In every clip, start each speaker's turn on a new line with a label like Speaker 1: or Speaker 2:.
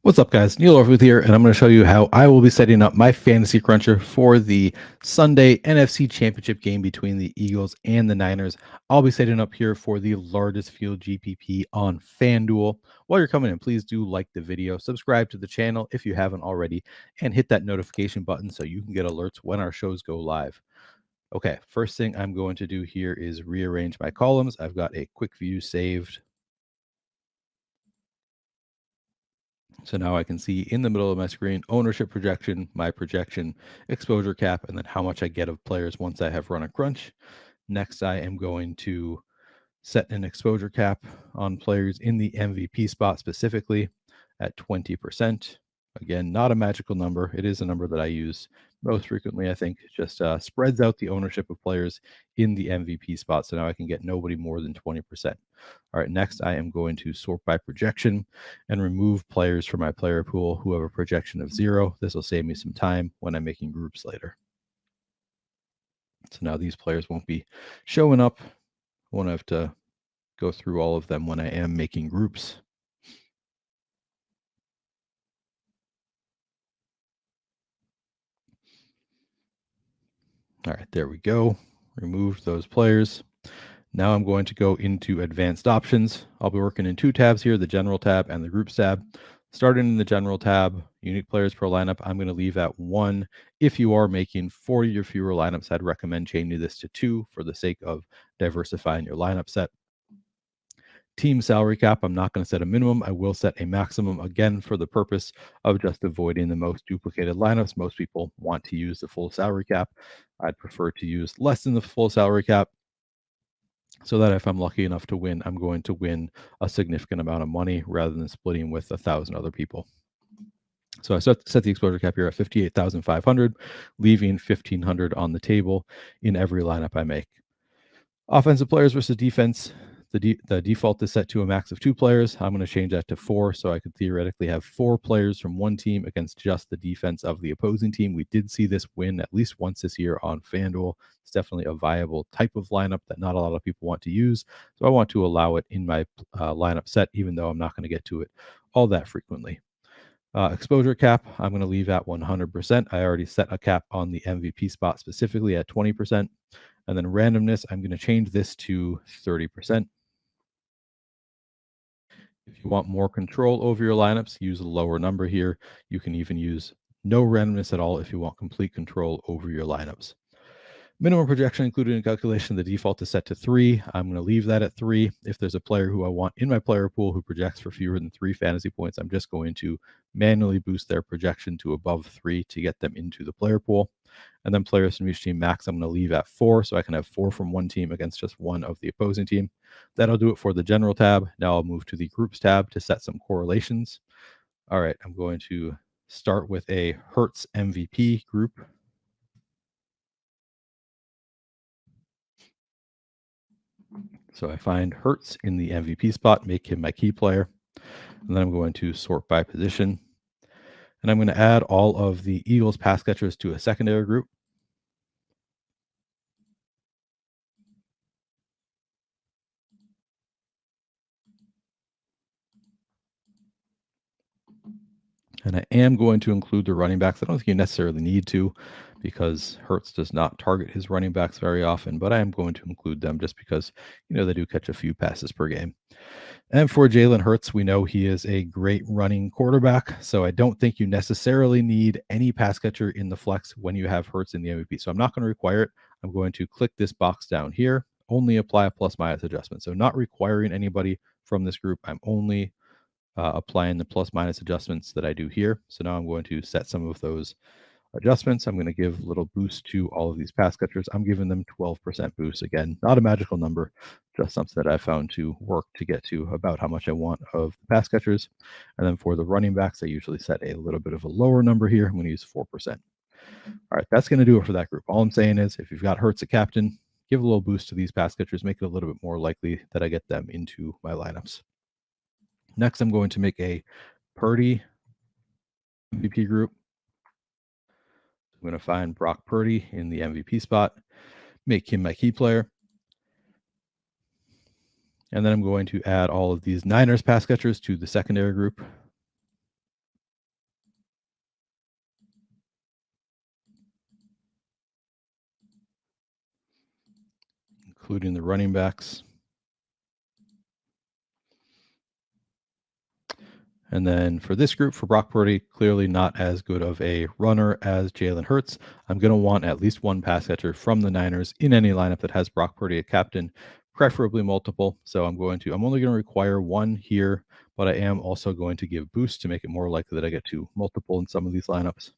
Speaker 1: What's up, guys? Neil Orfield here, and I'm going to show you how I will be setting up my fantasy cruncher for the Sunday NFC Championship game between the Eagles and the Niners. I'll be setting up here for the largest field GPP on FanDuel. While you're coming in, please do like the video, subscribe to the channel if you haven't already, and hit that notification button so you can get alerts when our shows go live. Okay, first thing I'm going to do here is rearrange my columns. I've got a quick view saved. So now I can see in the middle of my screen, ownership projection, my projection, exposure cap, and then how much I get of players once I have run a crunch. Next, I am going to set an exposure cap on players in the MVP spot specifically at 20%. Again, not a magical number. It is a number that I use most frequently. I think it just spreads out the ownership of players in the MVP spot. So now I can get nobody more than 20%. All right, next I am going to sort by projection and remove players from my player pool who have a projection of 0. This will save me some time when I'm making groups later. So now these players won't be showing up. I won't have to go through all of them when I am making groups. All right, there we go. Remove those players. Now I'm going to go into advanced options. I'll be working in two tabs here, the general tab and the groups tab. Starting in the general tab, unique players per lineup, I'm going to leave at 1. If you are making 40 or fewer lineups, I'd recommend changing this to 2 for the sake of diversifying your lineup set. Team salary cap, I'm not going to set a minimum. I will set a maximum, again, for the purpose of just avoiding the most duplicated lineups. Most people want to use the full salary cap. I'd prefer to use less than the full salary cap so that if I'm lucky enough to win, I'm going to win a significant amount of money rather than splitting with 1,000 other people. So I set the exposure cap here at 58,500, leaving 1,500 on the table in every lineup I make. Offensive players versus defense. The default is set to a max of 2 players. I'm going to change that to 4, so I could theoretically have 4 players from one team against just the defense of the opposing team. We did see this win at least once this year on FanDuel. It's definitely a viable type of lineup that not a lot of people want to use, so I want to allow it in my lineup set, even though I'm not going to get to it all that frequently. Exposure cap, I'm going to leave at 100%. I already set a cap on the MVP spot specifically at 20%. And then randomness, I'm going to change this to 30%. If you want more control over your lineups, use a lower number here. You can even use no randomness at all if you want complete control over your lineups. Minimum projection included in calculation, the default is set to 3. I'm going to leave that at 3. If there's a player who I want in my player pool who projects for fewer than 3 fantasy points, I'm just going to manually boost their projection to above 3 to get them into the player pool. And then players from each team max, I'm going to leave at 4, so I can have 4 from one team against just 1 of the opposing team. That'll do it for the general tab. Now I'll move to the groups tab to set some correlations. All right, I'm going to start with a Hertz MVP group. So I find Hertz in the MVP spot, make him my key player. And then I'm going to sort by position. And I'm going to add all of the Eagles pass catchers to a secondary group. And I am going to include the running backs. I don't think you necessarily need to because Hertz does not target his running backs very often, but I am going to include them just because, they do catch a few passes per game. And for Jalen Hurts, we know he is a great running quarterback, so I don't think you necessarily need any pass catcher in the flex when you have Hurts in the MVP. So I'm not going to require it. I'm going to click this box down here, only apply a plus minus adjustment. So not requiring anybody from this group. I'm only applying the plus minus adjustments that I do here. So now I'm going to set some of those adjustments. I'm going to give a little boost to all of these pass catchers. I'm giving them 12% boost. Again, not a magical number, just something that I found to work to get to about how much I want of the pass catchers. And then for the running backs, I usually set a little bit of a lower number here. I'm going to use 4%. All right, that's going to do it for that group. All I'm saying is if you've got Hurts a captain, give a little boost to these pass catchers, make it a little bit more likely that I get them into my lineups. Next, I'm going to make a Purdy MVP group. I'm going to find Brock Purdy in the MVP spot, make him my key player. And then I'm going to add all of these Niners pass catchers to the secondary group. including the running backs. And then for this group, for Brock Purdy, clearly not as good of a runner as Jalen Hurts. I'm going to want at least one pass catcher from the Niners in any lineup that has Brock Purdy a captain, preferably multiple. So I'm only going to require one here, but I am also going to give boost to make it more likely that I get to multiple in some of these lineups.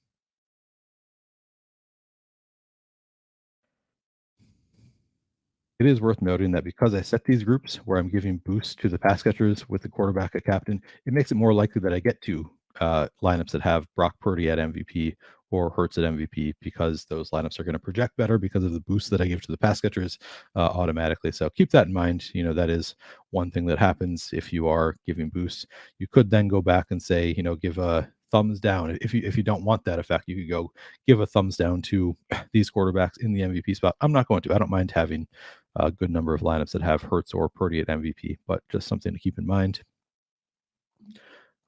Speaker 1: It is worth noting that because I set these groups where I'm giving boosts to the pass catchers with the quarterback at captain, it makes it more likely that I get to lineups that have Brock Purdy at MVP or Hurts at MVP, because those lineups are going to project better because of the boost that I give to the pass catchers automatically. So keep that in mind. That is one thing that happens if you are giving boosts. You could then go back and say, give a thumbs down. If you don't want that effect, you could go give a thumbs down to these quarterbacks in the MVP spot. I'm not going to. I don't mind having a good number of lineups that have Hurts or Purdy at MVP, but just something to keep in mind.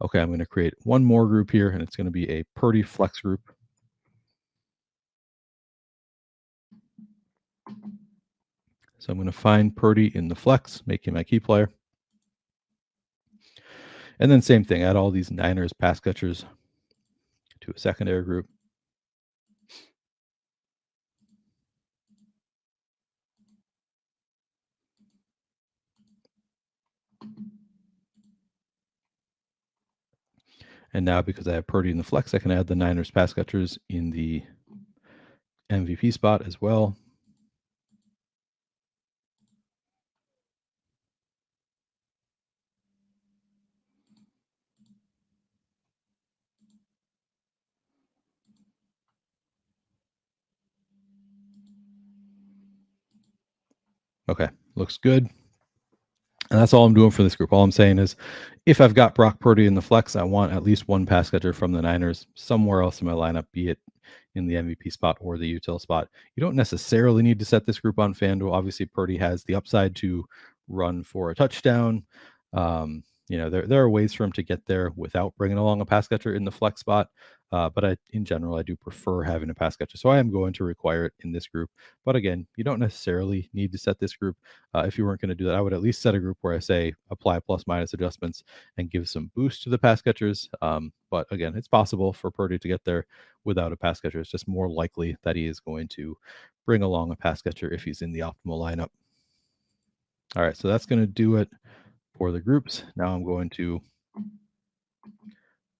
Speaker 1: Okay, I'm going to create one more group here, and it's going to be a Purdy flex group. So I'm going to find Purdy in the flex, make him my key player. And then same thing, add all these Niners pass catchers to a secondary group. And now because I have Purdy in the flex, I can add the Niners pass catchers in the MVP spot as well. Okay, looks good. And that's all I'm doing for this group. All I'm saying is if I've got Brock Purdy in the flex, I want at least one pass catcher from the Niners somewhere else in my lineup, be it in the MVP spot or the util spot. You don't necessarily need to set this group on FanDuel. Obviously, Purdy has the upside to run for a touchdown. There are ways for him to get there without bringing along a pass catcher in the flex spot. But in general, I do prefer having a pass catcher. So I am going to require it in this group. But again, you don't necessarily need to set this group. If you weren't going to do that, I would at least set a group where I say apply plus minus adjustments and give some boost to the pass catchers. But again, it's possible for Purdy to get there without a pass catcher. It's just more likely that he is going to bring along a pass catcher if he's in the optimal lineup. All right, so that's going to do it for the groups. Now I'm going to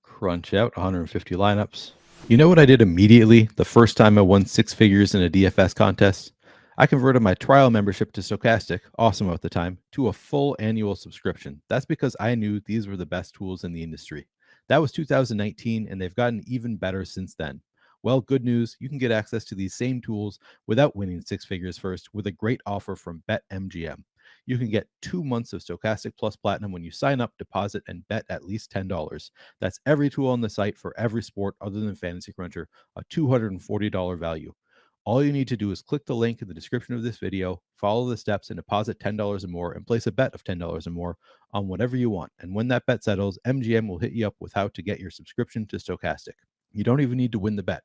Speaker 1: crunch out 150 lineups. You know what I did immediately the first time I won 6 figures in a DFS contest? I converted my trial membership to Stokastic, awesome at the time, to a full annual subscription. That's because I knew these were the best tools in the industry. That was 2019, and they've gotten even better since then. Well, good news, you can get access to these same tools without winning 6 figures first with a great offer from BetMGM. You can get 2 months of Stokastic Plus Platinum when you sign up, deposit, and bet at least $10. That's every tool on the site for every sport other than Fantasy Cruncher, a $240 value. All you need to do is click the link in the description of this video, follow the steps, and deposit $10 or more, and place a bet of $10 or more on whatever you want. And when that bet settles, MGM will hit you up with how to get your subscription to Stokastic. You don't even need to win the bet.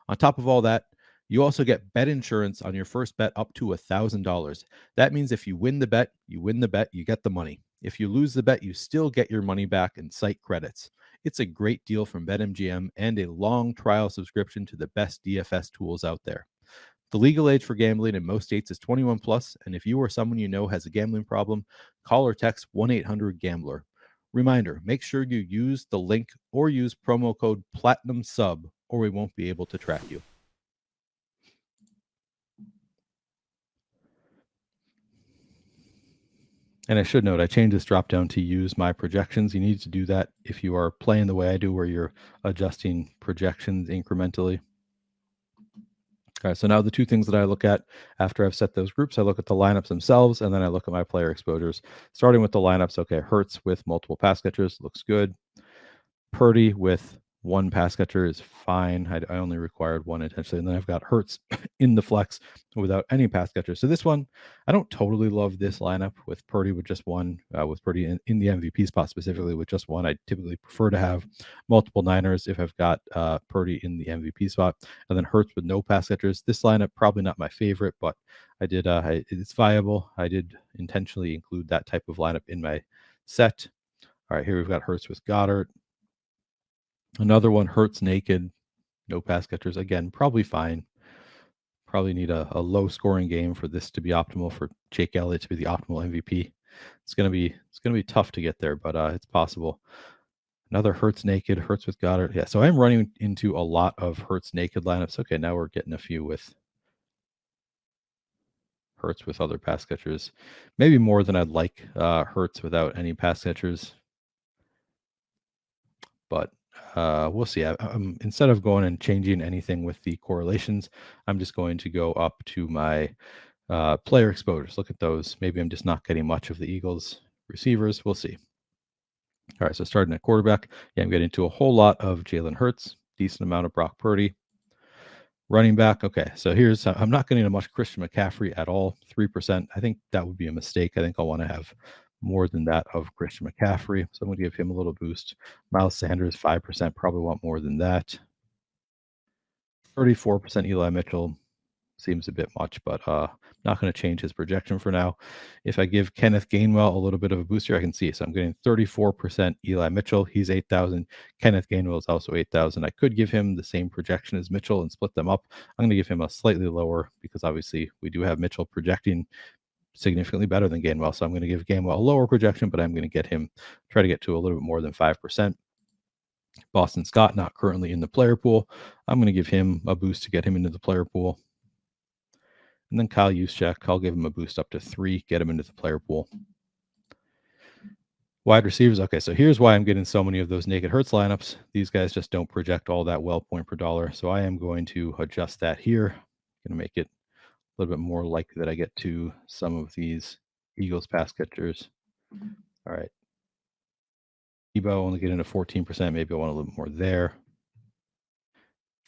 Speaker 1: On top of all that, you also get bet insurance on your first bet up to $1,000. That means if you win the bet, you get the money. If you lose the bet, you still get your money back and site credits. It's a great deal from BetMGM and a long trial subscription to the best DFS tools out there. The legal age for gambling in most states is 21 plus, and if you or someone you know has a gambling problem, call or text 1-800-GAMBLER. Reminder, make sure you use the link or use promo code PLATINUMSUB or we won't be able to track you. And I should note, I changed this drop down to use my projections. You need to do that if you are playing the way I do, where you're adjusting projections incrementally. All right, so now the two things that I look at after I've set those groups, I look at the lineups themselves, and then I look at my player exposures. Starting with the lineups, okay, Hurts with multiple pass catchers, looks good. Purdy with One pass catcher is fine. I only required one intentionally. And then I've got Hurts in the flex without any pass catcher. So this one, I don't totally love this lineup with Purdy with just one, with Purdy in the MVP spot specifically with just one. I typically prefer to have multiple Niners if I've got Purdy in the MVP spot. And then Hurts with no pass catchers. This lineup, probably not my favorite, but it's viable. I did intentionally include that type of lineup in my set. All right, here we've got Hurts with Goddard. Another one, Hurts naked, no pass catchers. Again, probably fine. Probably need a low scoring game for this to be optimal, for Jake Elliott to be the optimal MVP. It's gonna be tough to get there, but it's possible. Another Hurts naked, Hurts with Goddard. Yeah, so I'm running into a lot of Hurts naked lineups. Okay, now we're getting a few with Hurts with other pass catchers. Maybe more than I'd like Hurts without any pass catchers. But we'll see. Instead of going and changing anything with the correlations, I'm just going to go up to my player exposures. Look at those. Maybe I'm just not getting much of the Eagles receivers. We'll see. All right, so starting at quarterback, I'm getting to a whole lot of Jalen Hurts, decent amount of Brock Purdy. Running back, okay, so I'm not getting a much Christian McCaffrey at all, 3%. I think that would be a mistake. I think I'll want to have more than that of Christian McCaffrey. So I'm going to give him a little boost. Miles Sanders, 5%, probably want more than that. 34% Eli Mitchell seems a bit much, but not going to change his projection for now. If I give Kenneth Gainwell a little bit of a booster, I can see. So I'm getting 34% Eli Mitchell. He's 8,000. Kenneth Gainwell is also 8,000. I could give him the same projection as Mitchell and split them up. I'm going to give him a slightly lower because obviously we do have Mitchell projecting significantly better than Gainwell. So I'm going to give Gainwell a lower projection, but I'm going to try to get to a little bit more than 5%. Boston Scott, not currently in the player pool. I'm going to give him a boost to get him into the player pool. And then Kyle Juszczyk, I'll give him a boost up to 3, get him into the player pool. Wide receivers, okay, so here's why I'm getting so many of those naked Hurts lineups. These guys just don't project all that well point per dollar. So I am going to adjust that here. Going to make it a little bit more likely that I get to some of these Eagles pass catchers. All right. Debo only getting to 14%. Maybe I want a little bit more there.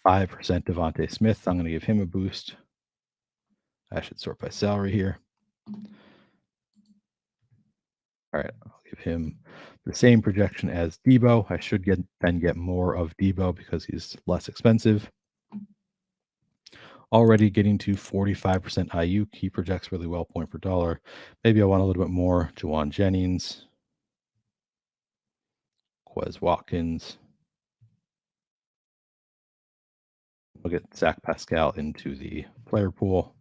Speaker 1: 5% Devontae Smith. I'm going to give him a boost. I should sort by salary here. All right, I'll give him the same projection as Debo. I should then get more of Debo because he's less expensive. Already getting to 45% Ayuk. He projects really well point per dollar. Maybe I want a little bit more Juwan Jennings, Quez Watkins. I'll get Zach Pascal into the player pool.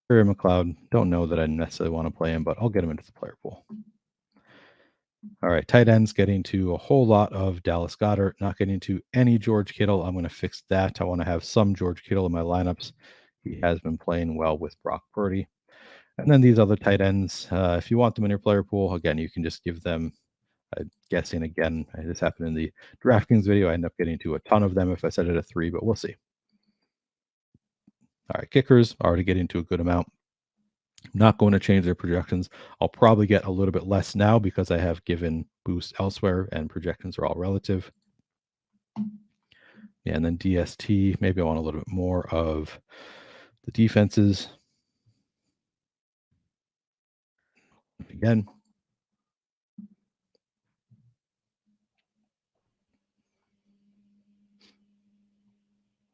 Speaker 1: Terry McLeod, don't know that I necessarily want to play him, but I'll get him into the player pool. All right, tight ends getting to a whole lot of Dallas Goedert, not getting to any George Kittle. I'm going to fix that. I want to have some George Kittle in my lineups. He has been playing well with Brock Purdy. And then these other tight ends, if you want them in your player pool, again, you can just give them, I'm guessing again, this happened in the DraftKings video. I end up getting to a ton of them if I set it at 3, but we'll see. All right, kickers, already getting to a good amount. I'm not going to change their projections. I'll probably get a little bit less now because I have given boosts elsewhere and projections are all relative. Yeah, and then DST, maybe I want a little bit more of the defenses. Again.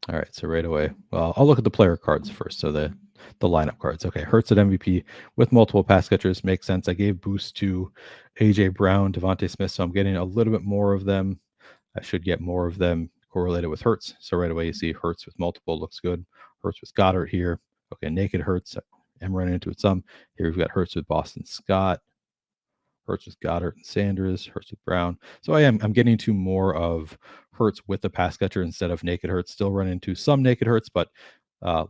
Speaker 1: All right, so right away, well, I'll look at the player cards first. So the lineup cards. Okay, Hurts at MVP with multiple pass catchers makes sense. I gave boost to AJ Brown, Devontae Smith, so I'm getting a little bit more of them. I should get more of them correlated with Hurts. So right away you see Hurts with multiple looks good. Hurts with Goddard here. Okay, naked Hurts. I'm running into it some. Here we've got Hurts with Boston Scott. Hurts with Goddard and Sanders, Hurts with Brown. So I'm getting to more of Hurts with the pass catcher instead of naked Hurts. Still run into some naked Hurts, but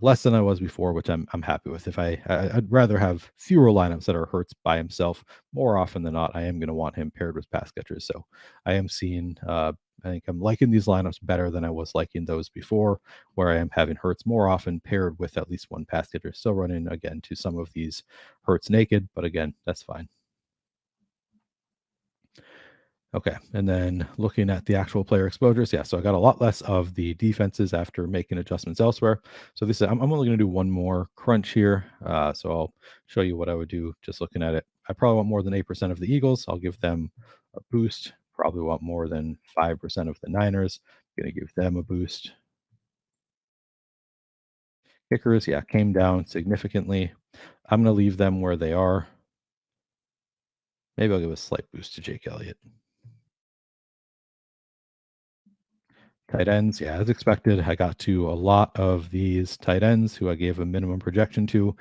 Speaker 1: less than I was before, which I'm happy with. If I'd rather have fewer lineups that are Hurts by himself. More often than not, I am going to want him paired with pass catchers. So I am seeing. I think I'm liking these lineups better than I was liking those before, where I am having Hurts more often paired with at least one pass catcher. Still running again to some of these Hurts naked, but again, that's fine. Okay, and then looking at the actual player exposures, yeah, so I got a lot less of the defenses after making adjustments elsewhere. So this is, I'm only going to do one more crunch here. So I'll show you what I would do just looking at it. I probably want more than 8% of the Eagles. I'll give them a boost. Probably want more than 5% of the Niners. Going to give them a boost. Kickers, yeah, came down significantly. I'm going to leave them where they are. Maybe I'll give a slight boost to Jake Elliott. Tight ends, yeah, as expected, I got to a lot of these tight ends who I gave a minimum projection to.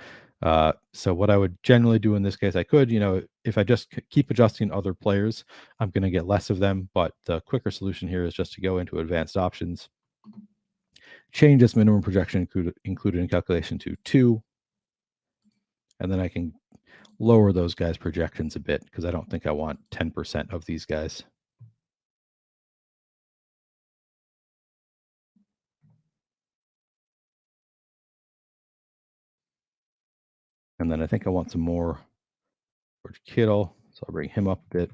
Speaker 1: So what I would generally do in this case, I could, if I just keep adjusting other players, I'm going to get less of them. But the quicker solution here is just to go into advanced options, change this minimum projection included in calculation to 2, and then I can lower those guys' projections a bit because I don't think I want 10% of these guys. And then I think I want some more George Kittle, so I'll bring him up a bit.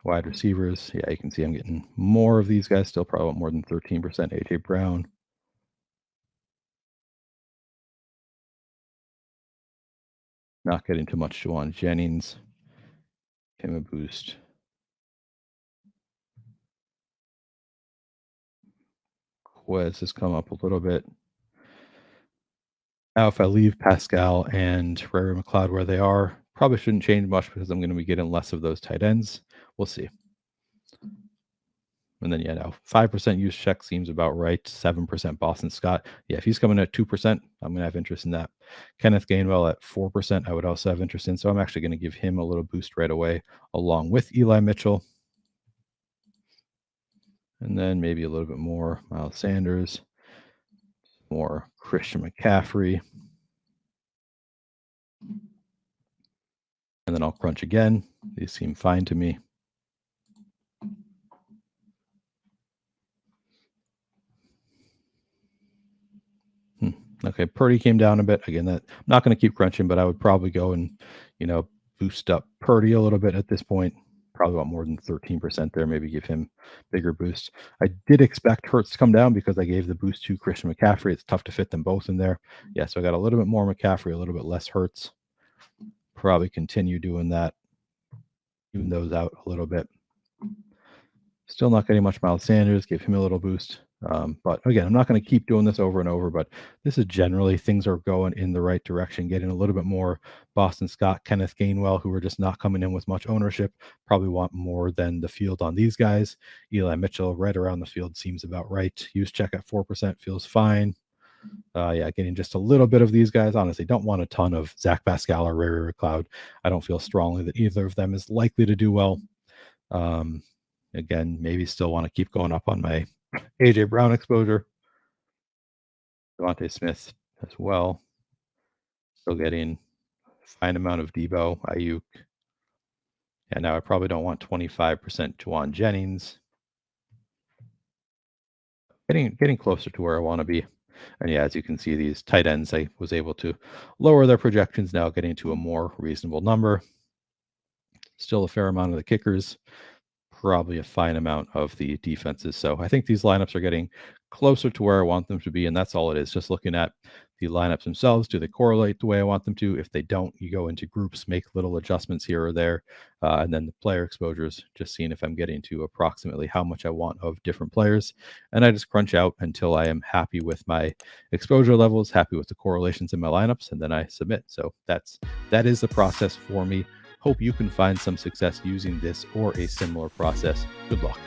Speaker 1: Wide receivers, yeah, you can see I'm getting more of these guys, still probably more than 13%. A.J. Brown. Not getting too much Juwan Jennings. Give him a boost. Quez has come up a little bit. Now, if I leave Pascal and Ray McLeod where they are, probably shouldn't change much because I'm going to be getting less of those tight ends. We'll see. And then, yeah, now 5% use check seems about right. 7% Boston Scott. Yeah, if he's coming at 2%, I'm going to have interest in that. Kenneth Gainwell at 4%, I would also have interest in. So I'm actually going to give him a little boost right away, along with Eli Mitchell. And then maybe a little bit more Miles Sanders, more Christian McCaffrey. And then I'll crunch again. These seem fine to me. Okay, Purdy came down a bit. Again, that I'm not going to keep crunching, but I would probably go and, boost up Purdy a little bit at this point. Probably about more than 13% there. Maybe give him bigger boost. I did expect Hurts to come down because I gave the boost to Christian McCaffrey. It's tough to fit them both in there. Yeah, so I got a little bit more McCaffrey, a little bit less Hurts. Probably continue doing that. Even those out a little bit. Still not getting much Miles Sanders. Give him a little boost. But again, I'm not going to keep doing this over and over, but this is generally things are going in the right direction, getting a little bit more Boston Scott, Kenneth Gainwell, who are just not coming in with much ownership. Probably want more than the field on these guys. Eli Mitchell right around the field seems about right. Use check at 4% feels fine. Yeah, getting just a little bit of these guys. Honestly, don't want a ton of Zach Pascal or Ray McLeod. I don't feel strongly that either of them is likely to do well. Again, maybe still want to keep going up on my A.J. Brown exposure. Devontae Smith as well. Still getting a fine amount of Debo, Ayuk. And now I probably don't want 25% Juwan Jennings. Getting closer to where I want to be. And yeah, as you can see, these tight ends, I was able to lower their projections now, getting to a more reasonable number. Still a fair amount of the kickers. Probably a fine amount of the defenses. So I think these lineups are getting closer to where I want them to be, and that's all it is. Just looking at the lineups themselves. Do they correlate the way I want them to? If they don't, you go into groups, make little adjustments here or there, and then the player exposures, just seeing if I'm getting to approximately how much I want of different players. And I just crunch out until I am happy with my exposure levels, happy with the correlations in my lineups, and then I submit. So that is the process for me. Hope you can find some success using this or a similar process. Good luck.